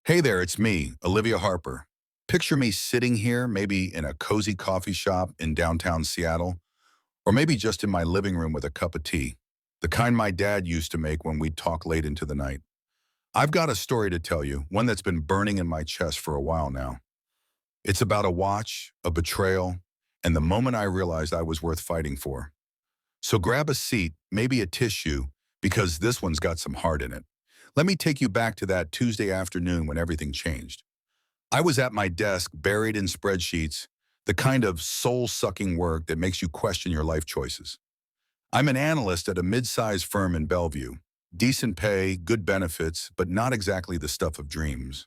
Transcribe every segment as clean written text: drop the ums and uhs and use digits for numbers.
Hey there, it's me, Olivia Harper. Picture me sitting here, maybe in a cozy coffee shop in downtown Seattle, or maybe just in my living room with a cup of tea, the kind my dad used to make when we'd talk late into the night. I've got a story to tell you, one that's been burning in my chest for a while now. It's about a watch, a betrayal, and the moment I realized I was worth fighting for. So grab a seat, maybe a tissue, because this one's got some heart in it. Let me take you back to that Tuesday afternoon when everything changed. I was at my desk, buried in spreadsheets, the kind of soul-sucking work that makes you question your life choices. I'm an analyst at a mid-sized firm in Bellevue. Decent pay, good benefits, but not exactly the stuff of dreams.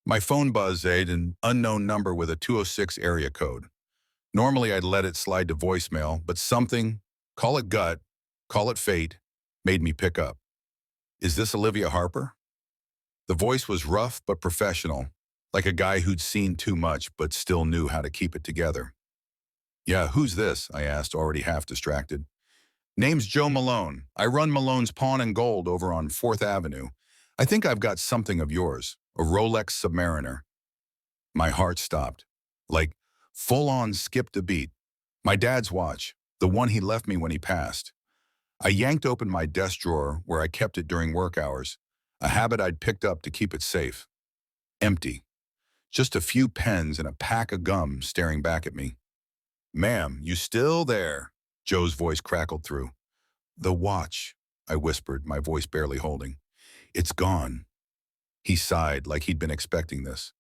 My phone buzzed, an unknown number with a 206 area code. Normally I'd let it slide to voicemail, but something, call it gut, call it fate, made me pick up. Is this Olivia Harper? The voice was rough but professional, like a guy who'd seen too much but still knew how to keep it together. Yeah, who's this? I asked, already half distracted. Name's Joe Malone. I run Malone's Pawn and Gold over on 4th Avenue. I think I've got something of yours, a Rolex Submariner. My heart stopped, like full-on skipped a beat. My dad's watch, the one he left me when he passed. I yanked open my desk drawer where I kept it during work hours, a habit I'd picked up to keep it safe. Empty. Just a few pens and a pack of gum staring back at me. Ma'am, you still there? Joe's voice crackled through. The watch, I whispered, my voice barely holding. It's gone. He sighed like he'd been expecting this.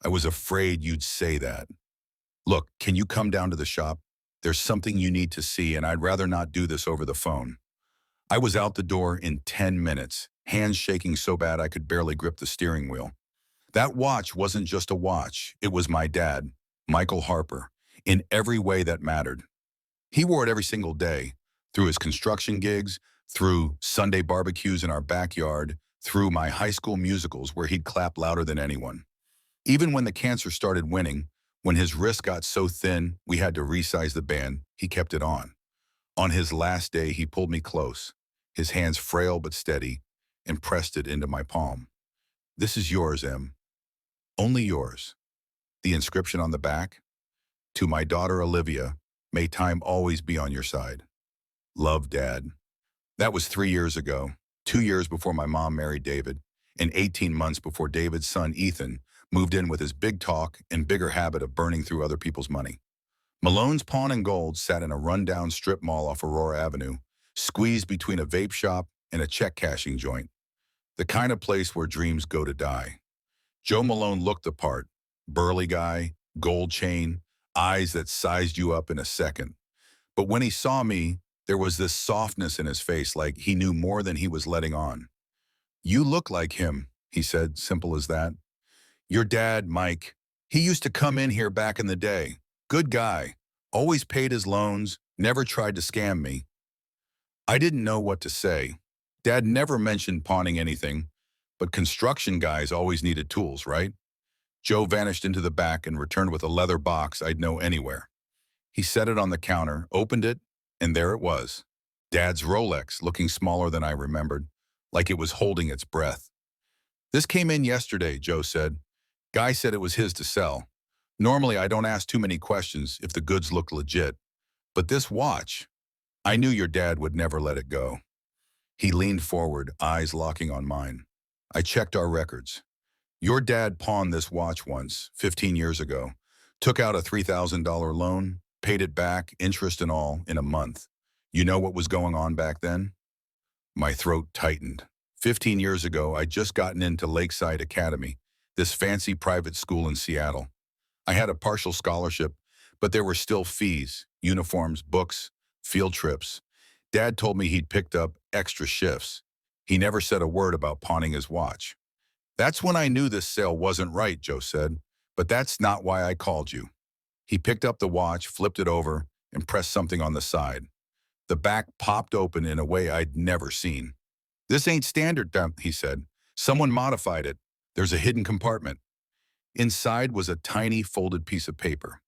I was afraid you'd say that. Look, can you come down to the shop? There's something you need to see, and I'd rather not do this over the phone. I was out the door in 10 minutes, hands shaking so bad I could barely grip the steering wheel. That watch wasn't just a watch. It was my dad, Michael Harper, in every way that mattered. He wore it every single day, through his construction gigs, through Sunday barbecues in our backyard, through my high school musicals where he'd clap louder than anyone. Even when the cancer started winning, when his wrist got so thin we had to resize the band, he kept it on. On his last day, he pulled me close, his hands frail but steady, and pressed it into my palm. This is yours, Em. Only yours. The inscription on the back? To my daughter Olivia, may time always be on your side. Love, Dad. That was 3 years ago, 2 years before my mom married David, and 18 months before David's son Ethan moved in with his big talk and bigger habit of burning through other people's money. Malone's Pawn and Gold sat in a rundown strip mall off Aurora Avenue, squeezed between a vape shop and a check-cashing joint. The kind of place where dreams go to die. Joe Malone looked the part. Burly guy, gold chain, eyes that sized you up in a second. But when he saw me, there was this softness in his face, like he knew more than he was letting on. You look like him, he said, simple as that. Your dad, Mike, he used to come in here back in the day. Good guy, always paid his loans, never tried to scam me. I didn't know what to say. Dad never mentioned pawning anything, but construction guys always needed tools, right? Joe vanished into the back and returned with a leather box I'd know anywhere. He set it on the counter, opened it, and there it was. Dad's Rolex, looking smaller than I remembered, like it was holding its breath. This came in yesterday, Joe said. Guy said it was his to sell. Normally, I don't ask too many questions if the goods look legit. But this watch, I knew your dad would never let it go. He leaned forward, eyes locking on mine. I checked our records. Your dad pawned this watch once, 15 years ago. Took out a $3,000 loan, paid it back, interest and all, in a month. You know what was going on back then? My throat tightened. 15 years ago, I'd just gotten into Lakeside Academy, this fancy private school in Seattle. I had a partial scholarship, but there were still fees, uniforms, books, field trips. Dad told me he'd picked up extra shifts. He never said a word about pawning his watch. That's when I knew this sale wasn't right, Joe said, but that's not why I called you. He picked up the watch, flipped it over, and pressed something on the side. The back popped open in a way I'd never seen. This ain't standard, he said. Someone modified it. There's a hidden compartment. Inside was a tiny folded piece of paper.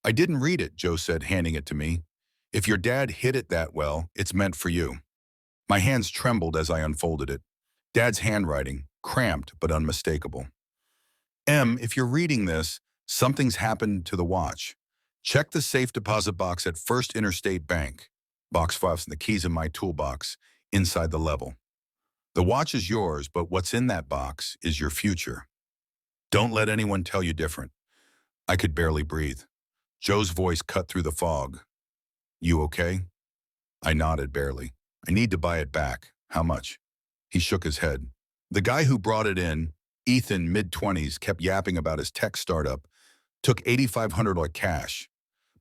I didn't read it, Joe said, handing it to me. If your dad hid it that well, it's meant for you. My hands trembled as I unfolded it. Dad's handwriting, cramped but unmistakable. M, if you're reading this, something's happened to the watch. Check the safe deposit box at First Interstate Bank. Box 5 and the keys in my toolbox, inside the level. The watch is yours, but what's in that box is your future. Don't let anyone tell you different. I could barely breathe. Joe's voice cut through the fog. You okay? I nodded barely. I need to buy it back. How much? He shook his head. The guy who brought it in, Ethan, mid-20s, kept yapping about his tech startup, took $8,500 cash.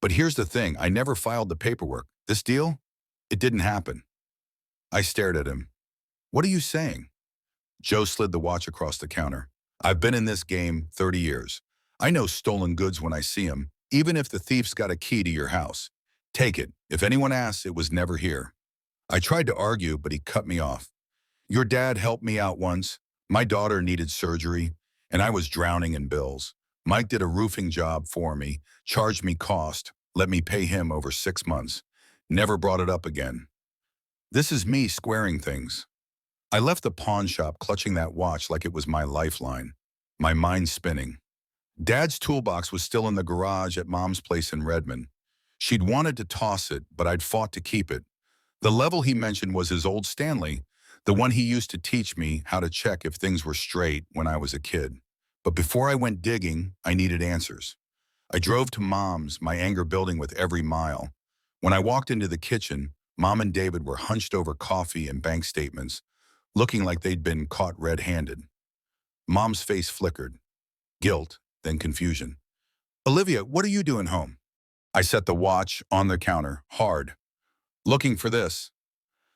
But here's the thing, I never filed the paperwork. This deal? It didn't happen. I stared at him. What are you saying? Joe slid the watch across the counter. I've been in this game 30 years. I know stolen goods when I see them, even if the thief's got a key to your house. Take it. If anyone asks, it was never here. I tried to argue, but he cut me off. Your dad helped me out once. My daughter needed surgery, and I was drowning in bills. Mike did a roofing job for me, charged me cost, let me pay him over 6 months. Never brought it up again. This is me squaring things. I left the pawn shop clutching that watch like it was my lifeline, my mind spinning. Dad's toolbox was still in the garage at Mom's place in Redmond. She'd wanted to toss it, but I'd fought to keep it. The level he mentioned was his old Stanley, the one he used to teach me how to check if things were straight when I was a kid. But before I went digging, I needed answers. I drove to Mom's, my anger building with every mile. When I walked into the kitchen, Mom and David were hunched over coffee and bank statements, looking like they'd been caught red-handed. Mom's face flickered. Guilt, then confusion. Olivia, what are you doing home? I set the watch on the counter, hard. Looking for this.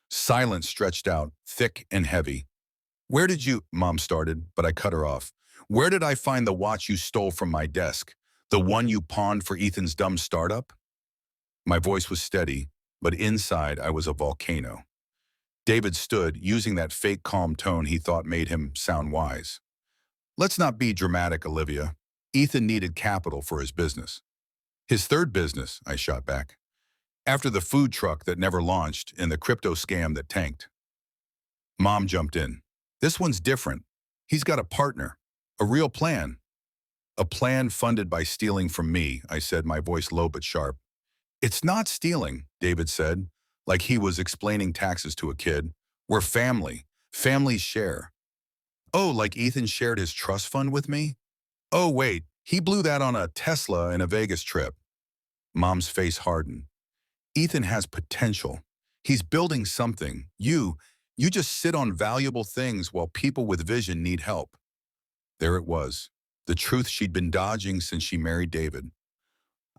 Silence stretched out, thick and heavy. Where did you, Mom started, but I cut her off. Where did I find the watch you stole from my desk? The one you pawned for Ethan's dumb startup? My voice was steady, but inside I was a volcano. David stood, using that fake calm tone he thought made him sound wise. Let's not be dramatic, Olivia. Ethan needed capital for his business. His third business, I shot back. After the food truck that never launched and the crypto scam that tanked. Mom jumped in. This one's different. He's got a partner, a real plan. A plan funded by stealing from me, I said, my voice low but sharp. It's not stealing, David said, like he was explaining taxes to a kid. We're family. Families share. Oh, like Ethan shared his trust fund with me? Oh, wait, he blew that on a Tesla in a Vegas trip. Mom's face hardened. Ethan has potential. He's building something. You just sit on valuable things while people with vision need help. There it was, the truth she'd been dodging since she married David.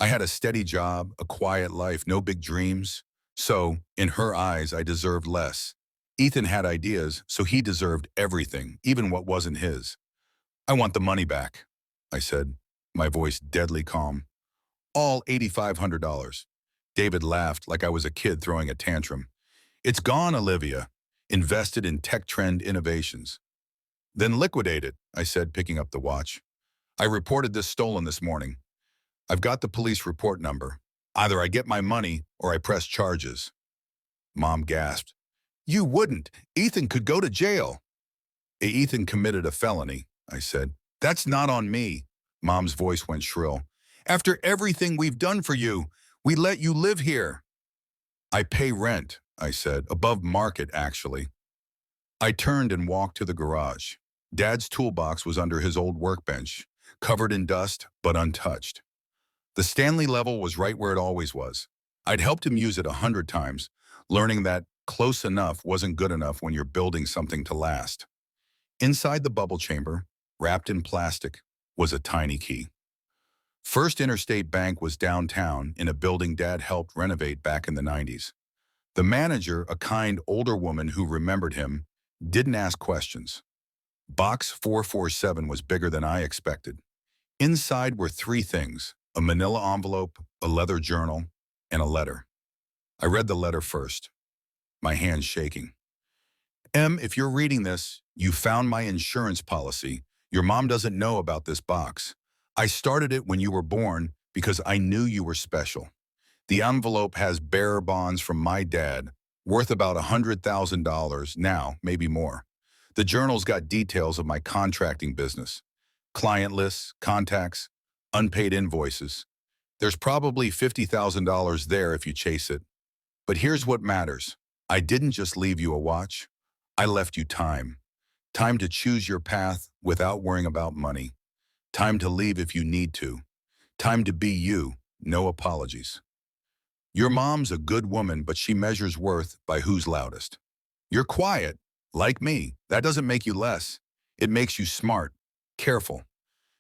I had a steady job, a quiet life, no big dreams. So, in her eyes, I deserved less. Ethan had ideas, so he deserved everything, even what wasn't his. I want the money back, I said, my voice deadly calm. All $8,500. David laughed like I was a kid throwing a tantrum. It's gone, Olivia. Invested in tech trend innovations. Then liquidate it, I said, picking up the watch. I reported this stolen this morning. I've got the police report number. Either I get my money or I press charges. Mom gasped. You wouldn't. Ethan could go to jail. Ethan committed a felony, I said. That's not on me. Mom's voice went shrill. After everything we've done for you, we let you live here. I pay rent, I said, above market, actually. I turned and walked to the garage. Dad's toolbox was under his old workbench, covered in dust, but untouched. The Stanley level was right where it always was. I'd helped him use it 100 times, learning that close enough wasn't good enough when you're building something to last. Inside the bubble chamber, wrapped in plastic, was a tiny key. First Interstate Bank was downtown in a building Dad helped renovate back in the 90s. The manager, a kind older woman who remembered him, didn't ask questions. Box 447 was bigger than I expected. Inside were 3 things, a manila envelope, a leather journal, and a letter. I read the letter first, my hands shaking. M, if you're reading this, you found my insurance policy. Your mom doesn't know about this box. I started it when you were born because I knew you were special. The envelope has bearer bonds from my dad, worth about $100,000 now, maybe more. The journal's got details of my contracting business, client lists, contacts, unpaid invoices. There's probably $50,000 there if you chase it. But here's what matters. I didn't just leave you a watch. I left you time. Time to choose your path without worrying about money. Time to leave if you need to. Time to be you, no apologies. Your mom's a good woman, but she measures worth by who's loudest. You're quiet, like me. That doesn't make you less. It makes you smart, careful.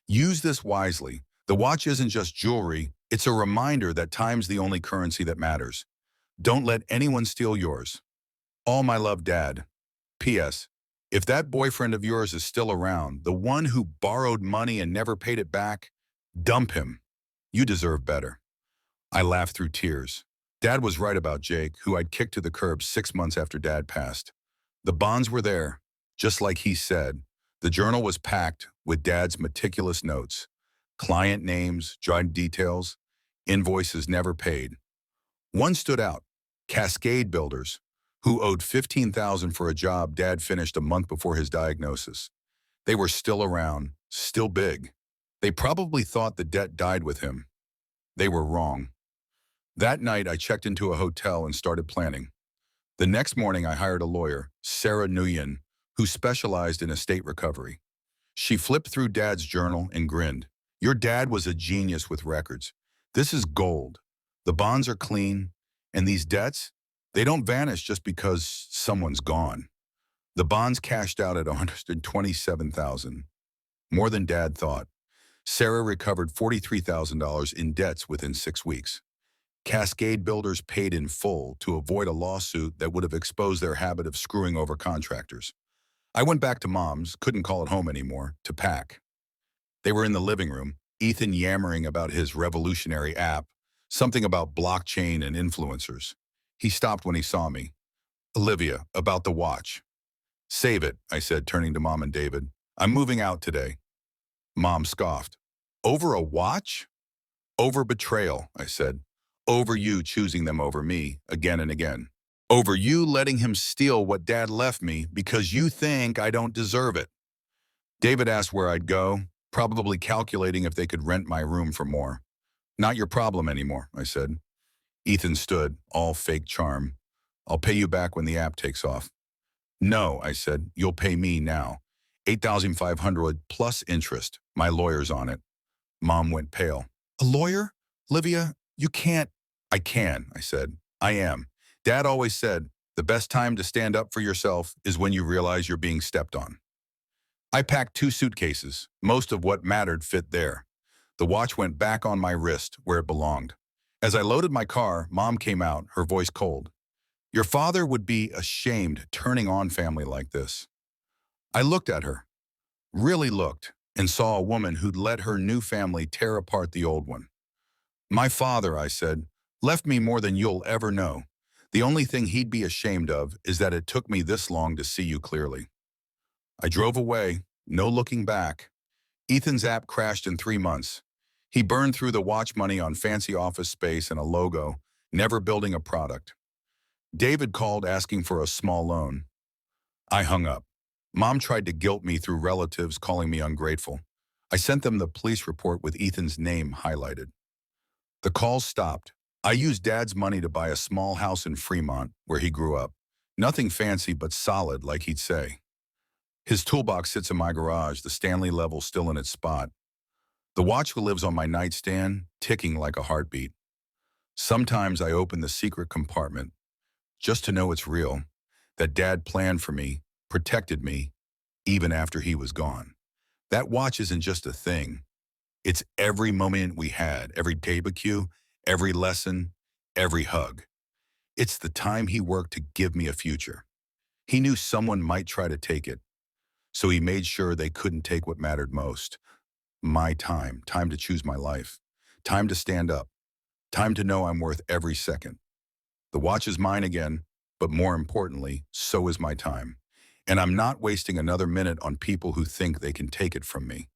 Use this wisely. The watch isn't just jewelry. It's a reminder that time's the only currency that matters. Don't let anyone steal yours. All my love, Dad. P.S. If that boyfriend of yours is still around, the one who borrowed money and never paid it back, dump him. You deserve better. I laughed through tears. Dad was right about Jake, who I'd kicked to the curb 6 months after Dad passed. The bonds were there, just like he said. The journal was packed with Dad's meticulous notes, client names, job details, invoices never paid. One stood out, Cascade Builders, who owed $15,000 for a job Dad finished a month before his diagnosis. They were still around, still big. They probably thought the debt died with him. They were wrong. That night, I checked into a hotel and started planning. The next morning, I hired a lawyer, Sarah Nguyen, who specialized in estate recovery. She flipped through Dad's journal and grinned. Your dad was a genius with records. This is gold. The bonds are clean, and these debts, they don't vanish just because someone's gone. The bonds cashed out at $127,000, more than Dad thought. Sarah recovered $43,000 in debts within 6 weeks. Cascade Builders paid in full to avoid a lawsuit that would have exposed their habit of screwing over contractors. I went back to Mom's, couldn't call it home anymore, to pack. They were in the living room, Ethan yammering about his revolutionary app, something about blockchain and influencers. He stopped when he saw me. Olivia, about the watch. Save it, I said, turning to Mom and David. I'm moving out today. Mom scoffed. Over a watch? Over betrayal, I said. Over you choosing them over me, again and again. Over you letting him steal what Dad left me because you think I don't deserve it. David asked where I'd go, probably calculating if they could rent my room for more. Not your problem anymore, I said. Ethan stood, all fake charm. I'll pay you back when the app takes off. No, I said, you'll pay me now. $8,500 plus interest. My lawyer's on it. Mom went pale. A lawyer? Olivia, you can't. I can, I said. I am. Dad always said, the best time to stand up for yourself is when you realize you're being stepped on. I packed 2 suitcases. Most of what mattered fit there. The watch went back on my wrist where it belonged. As I loaded my car, Mom came out, her voice cold. Your father would be ashamed turning on family like this. I looked at her, really looked, and saw a woman who'd let her new family tear apart the old one. My father, I said, left me more than you'll ever know. The only thing he'd be ashamed of is that it took me this long to see you clearly. I drove away, no looking back. Ethan's app crashed in 3 months. He burned through the watch money on fancy office space and a logo, never building a product. David called asking for a small loan. I hung up. Mom tried to guilt me through relatives calling me ungrateful. I sent them the police report with Ethan's name highlighted. The calls stopped. I used Dad's money to buy a small house in Fremont, where he grew up. Nothing fancy but solid, like he'd say. His toolbox sits in my garage, the Stanley level still in its spot. The watch lives on my nightstand, ticking like a heartbeat. Sometimes I open the secret compartment, just to know it's real, that Dad planned for me, protected me, even after he was gone. That watch isn't just a thing. It's every moment we had, every barbecue, every lesson, every hug. It's the time he worked to give me a future. He knew someone might try to take it, so he made sure they couldn't take what mattered most. My time to choose my life, time to stand up, time to know I'm worth every second. The watch is mine again, but more importantly, so is my time. And I'm not wasting another minute on people who think they can take it from me.